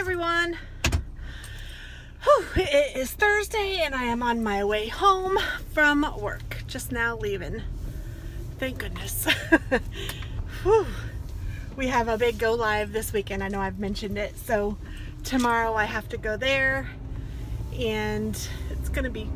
everyone. Whew, it is Thursday and I am on my way home from work. Just now leaving. Thank goodness. Whew. We have a big go live this weekend. I know I've mentioned it. So tomorrow I have to go there and it's going to be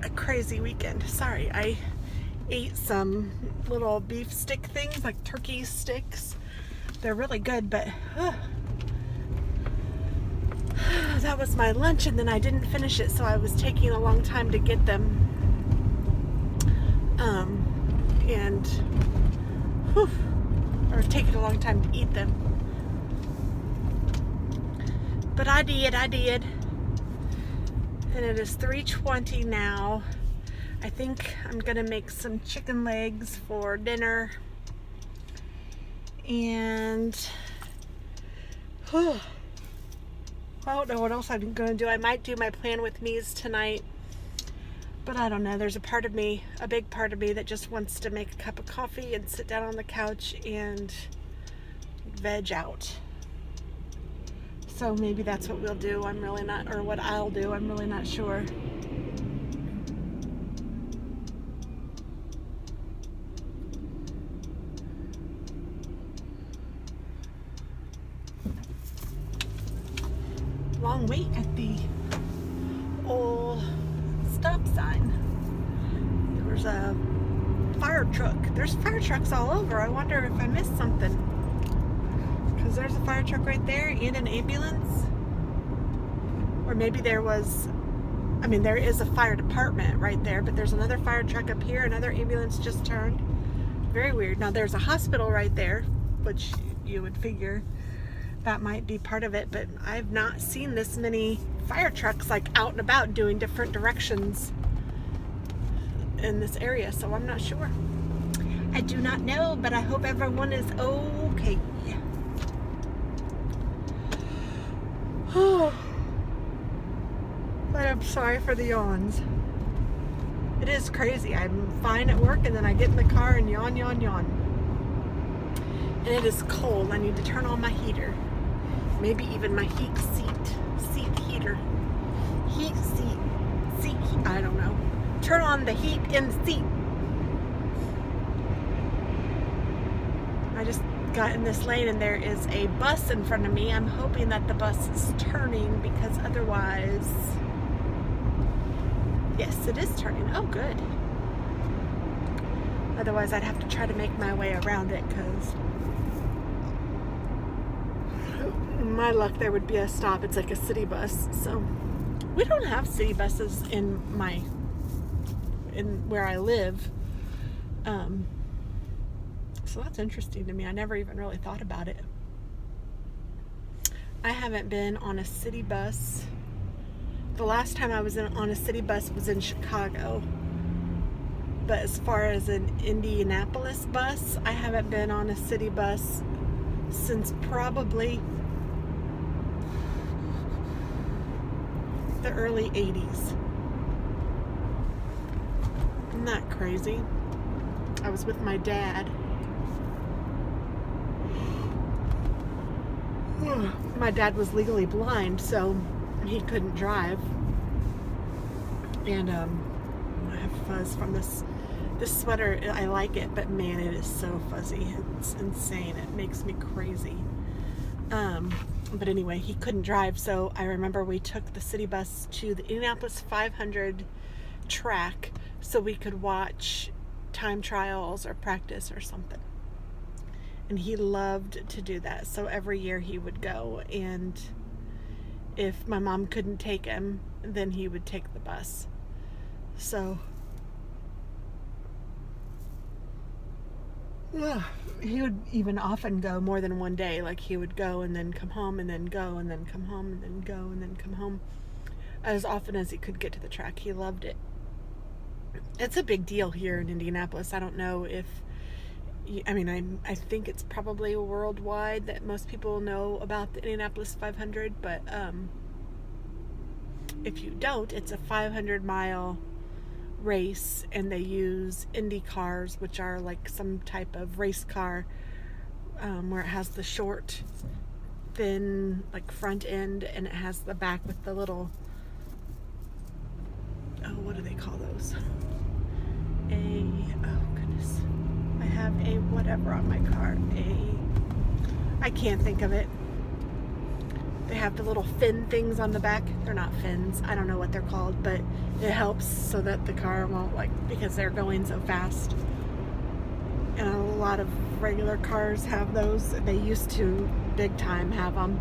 a crazy weekend. Sorry, I ate some little beef stick things, like turkey sticks. They're really good, but that was my lunch and then I didn't finish it, so I was taking a long time to get them. Or taking a long time to eat them. But I did. And it is 3:20 now. I think I'm gonna make some chicken legs for dinner. And I don't know what else I'm gonna do. I might do my plan with me's tonight, but I don't know. There's a big part of me that just wants to make a cup of coffee and sit down on the couch and veg out. So maybe that's what we'll do. I'm really not, or what I'll do. I'm really not sure. Long wait at the old stop sign. There's a fire truck. There's fire trucks all over. I wonder if I missed something. Because there's a fire truck right there and an ambulance. Or maybe there is a fire department right there, but there's another fire truck up here, another ambulance just turned. Very weird. Now there's a hospital right there, which you would figure that might be part of it, but I've not seen this many fire trucks like out and about doing different directions in this area, so I'm not sure. I do not know, but I hope everyone is okay. Oh, but I'm sorry for the yawns. It is crazy. I'm fine at work and then I get in the car and yawn. And it is cold. I need to turn on my heater. Maybe even my seat heater. I don't know. Turn on the heat in the seat. I just got in this lane and there is a bus in front of me. I'm hoping that the bus is turning because otherwise... Yes, it is turning. Oh, good. Otherwise, I'd have to try to make my way around it because... my luck, there would be a stop. It's like a city bus. So we don't have city buses in where I live. So that's interesting to me. I never even really thought about it. I haven't been on a city bus. The last time I was on a city bus was in Chicago. But as far as an Indianapolis bus, I haven't been on a city bus since probably the early 80s. Isn't that crazy? I was with my dad. My dad was legally blind, so he couldn't drive. And I have fuzz from this sweater. I like it, but man, it is so fuzzy. It's insane. It makes me crazy. But anyway, he couldn't drive, so I remember we took the city bus to the Indianapolis 500 track so we could watch time trials or practice or something. And he loved to do that, so every year he would go, and if my mom couldn't take him, then he would take the bus. So yeah, he would even often go more than one day. Like he would go and then come home and then go and then come home and then go and then come home as often as he could get to the track. He loved it. It's a big deal here in Indianapolis. I don't know if, I think it's probably worldwide that most people know about the Indianapolis 500, but if you don't, it's a 500-mile race, and they use Indy cars, which are like some type of race car, where it has the short thin, like, front end, and it has the back with the little, oh, what do they call those? Oh goodness, I have a whatever on my car. I can't think of it. They have the little fin things on the back. They're not fins. I don't know what they're called, but it helps so that the car won't, like, because they're going so fast. And a lot of regular cars have those. They used to big time have them.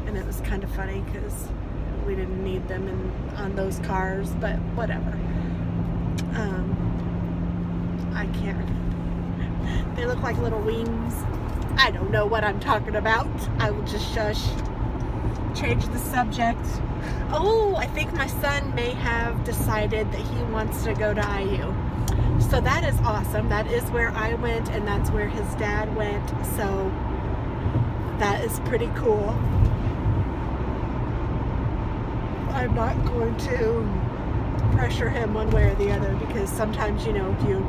And it was kind of funny because we didn't need them on those cars, but whatever. I can't. They look like little wings. I don't know what I'm talking about. I will just shush. Change the subject. Oh, I think my son may have decided that he wants to go to IU. So that is awesome. That is where I went, and that's where his dad went. So that is pretty cool. I'm not going to pressure him one way or the other, because sometimes, you know, if you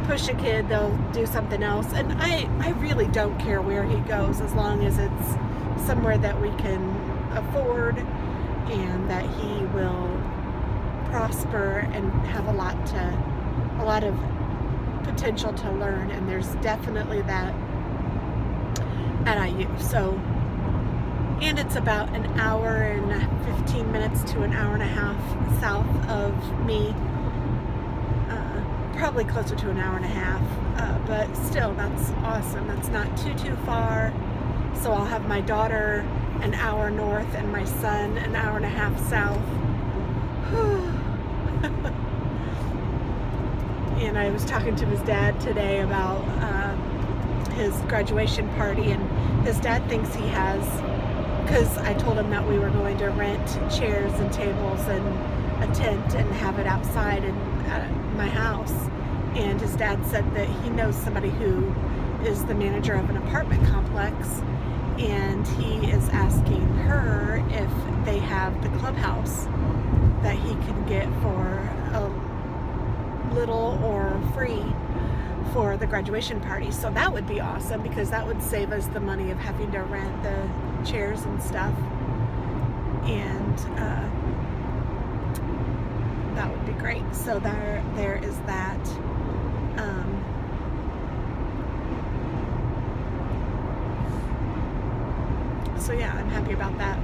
push a kid, they'll do something else. And I really don't care where he goes, as long as it's somewhere that we can afford and that he will prosper and have a lot of potential to learn. And there's definitely that at IU. So, and it's about an hour and 15 minutes to an hour and a half south of me. Probably closer to an hour and a half, but still, that's awesome. That's not too far. So I'll have my daughter an hour north and my son an hour and a half south. And I was talking to his dad today about his graduation party, and his dad thinks he has, because I told him that we were going to rent chairs and tables and a tent and have it outside at my house. And his dad said that he knows somebody who is the manager of an apartment complex, and he is asking her if they have the clubhouse that he can get for a little or free for the graduation party. So that would be awesome, because that would save us the money of having to rent the chairs and stuff. And that would be great. So there is that. So yeah, I'm happy about that.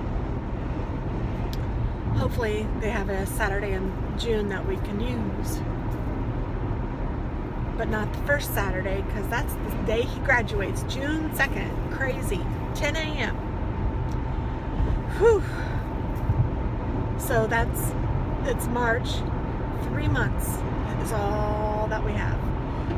Hopefully they have a Saturday in June that we can use, but not the first Saturday, because that's the day he graduates, June 2nd. Crazy. 10 a.m. Whew. So it's March. 3 months is all that we have.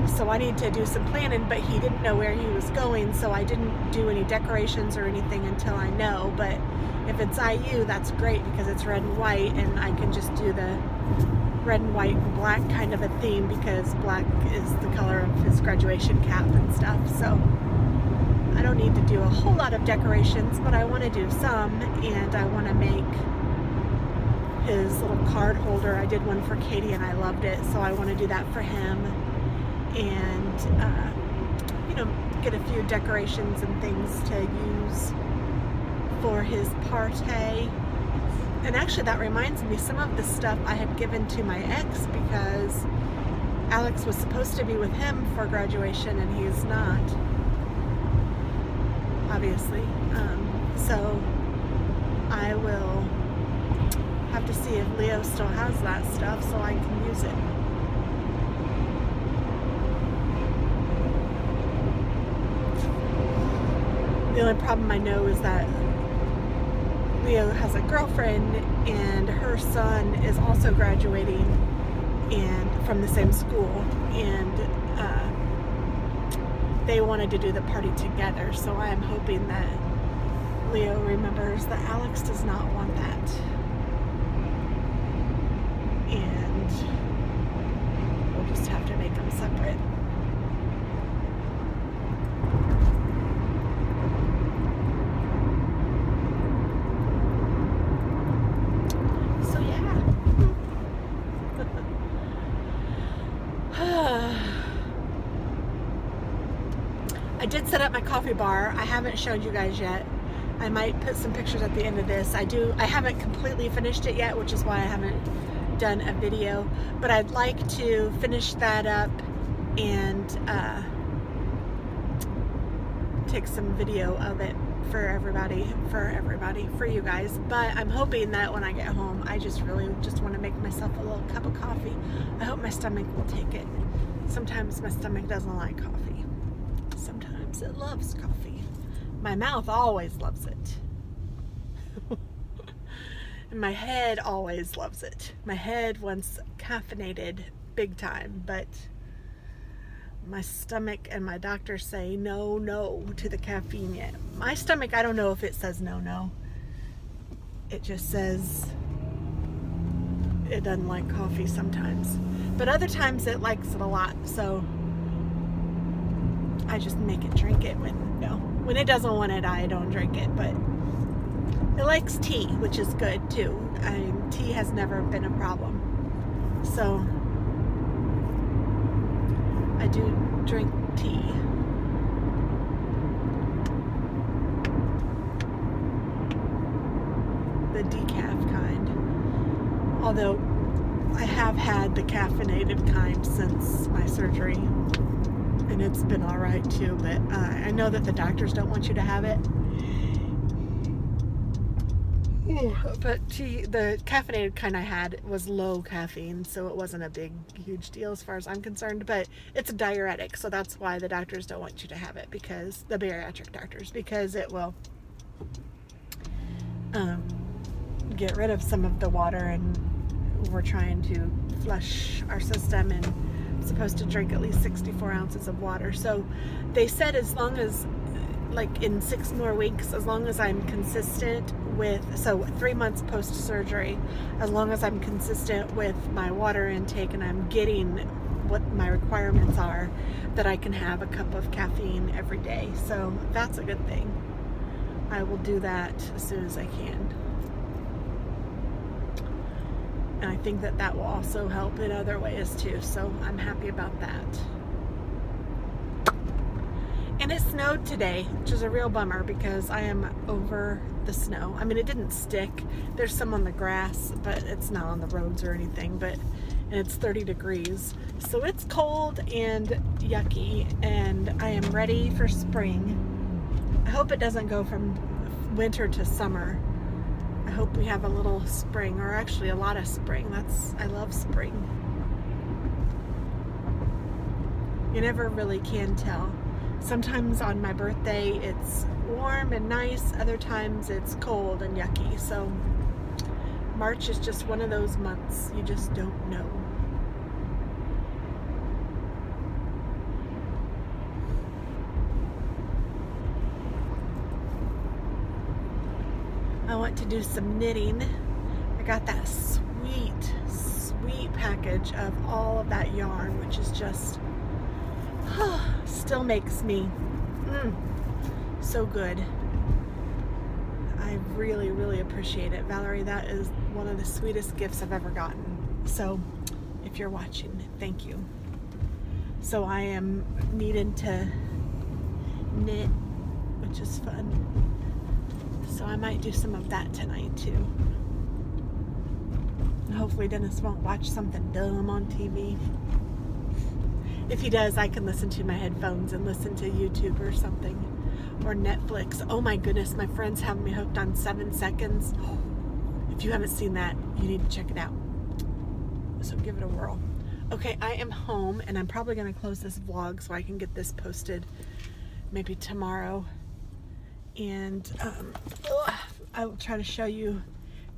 So I need to do some planning, but he didn't know where he was going, so I didn't do any decorations or anything until I know. But if it's IU, that's great, because it's red and white, and I can just do the red and white and black kind of a theme, because black is the color of his graduation cap and stuff. So I don't need to do a whole lot of decorations, but I want to do some, and I want to make his little card holder. I did one for Katie and I loved it, so I want to do that for him. And you know, get a few decorations and things to use for his party. And actually, that reminds me, some of the stuff I had given to my ex, because Alex was supposed to be with him for graduation and he's not, obviously. So I will have to see if Leo still has that stuff so I can use it. The only problem I know is that Leo has a girlfriend, and her son is also graduating and from the same school, and they wanted to do the party together. So I am hoping that Leo remembers that Alex does not want that, and we'll just have to make them separate. I did set up my coffee bar. I haven't showed you guys yet. I might put some pictures at the end of this. I haven't completely finished it yet, which is why I haven't done a video, but I'd like to finish that up and take some video of it for everybody, for you guys. But I'm hoping that when I get home, I just really want to make myself a little cup of coffee. I hope my stomach will take it. Sometimes my stomach doesn't like coffee. Sometimes it loves coffee. My mouth always loves it. And my head always loves it. My head wants caffeinated big time, but my stomach and my doctor say no to the caffeine yet. My stomach, I don't know if it says no. It just says it doesn't like coffee sometimes. But other times it likes it a lot, so I just make it drink it when it doesn't want it, I don't drink it. But it likes tea, which is good too. Tea has never been a problem. So I do drink tea. The decaf kind. Although I have had the caffeinated kind since my surgery, and it's been alright too, but I know that the doctors don't want you to have it. But the caffeinated kind I had was low caffeine, so it wasn't a huge deal as far as I'm concerned, but it's a diuretic, so that's why the doctors don't want you to have it, because the bariatric doctors, because it will get rid of some of the water, and we're trying to flush our system, and I'm supposed to drink at least 64 ounces of water. So they said as long as, like in 6 more weeks, as long as I'm consistent with, so 3 months post-surgery, as long as I'm consistent with my water intake and I'm getting what my requirements are, that I can have a cup of caffeine every day. So that's a good thing. I will do that as soon as I can. And I think that that will also help in other ways too, so I'm happy about that. And it snowed today, which is a real bummer because I am over the snow. I mean, it didn't stick. There's some on the grass, but it's not on the roads or anything, and it's 30 degrees. So it's cold and yucky, and I am ready for spring. I hope it doesn't go from winter to summer. I hope we have a little spring, or actually a lot of spring. I love spring. You never really can tell. Sometimes on my birthday it's warm and nice, other times it's cold and yucky. So March is just one of those months you just don't know. I want to do some knitting. I got that sweet package of all of that yarn, which is just still makes me so good. I really appreciate it, Valerie. That is one of the sweetest gifts I've ever gotten. So if you're watching, thank you. So I am needing to knit, which is fun. So I might do some of that tonight too. Hopefully Dennis won't watch something dumb on TV. If he does, I can listen to my headphones and listen to YouTube or something. Or Netflix. Oh my goodness, my friends have me hooked on 7 Seconds. If you haven't seen that, you need to check it out. So give it a whirl. Okay, I am home, and I'm probably going to close this vlog so I can get this posted maybe tomorrow. And I will try to show you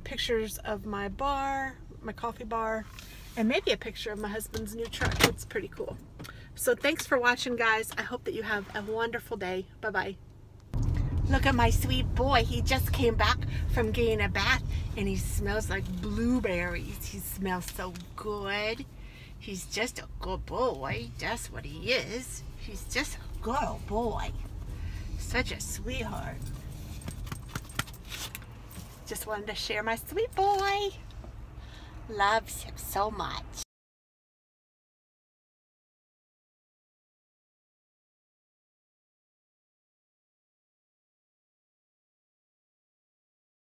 pictures of my bar, my coffee bar, and maybe a picture of my husband's new truck. It's pretty cool. So thanks for watching, guys. I hope that you have a wonderful day. Bye-bye. Look at my sweet boy. He just came back from getting a bath, and he smells like blueberries. He smells so good. He's just a good boy. That's what he is. He's just a good boy. Such a sweetheart. Just wanted to share my sweet boy. Loves him so much.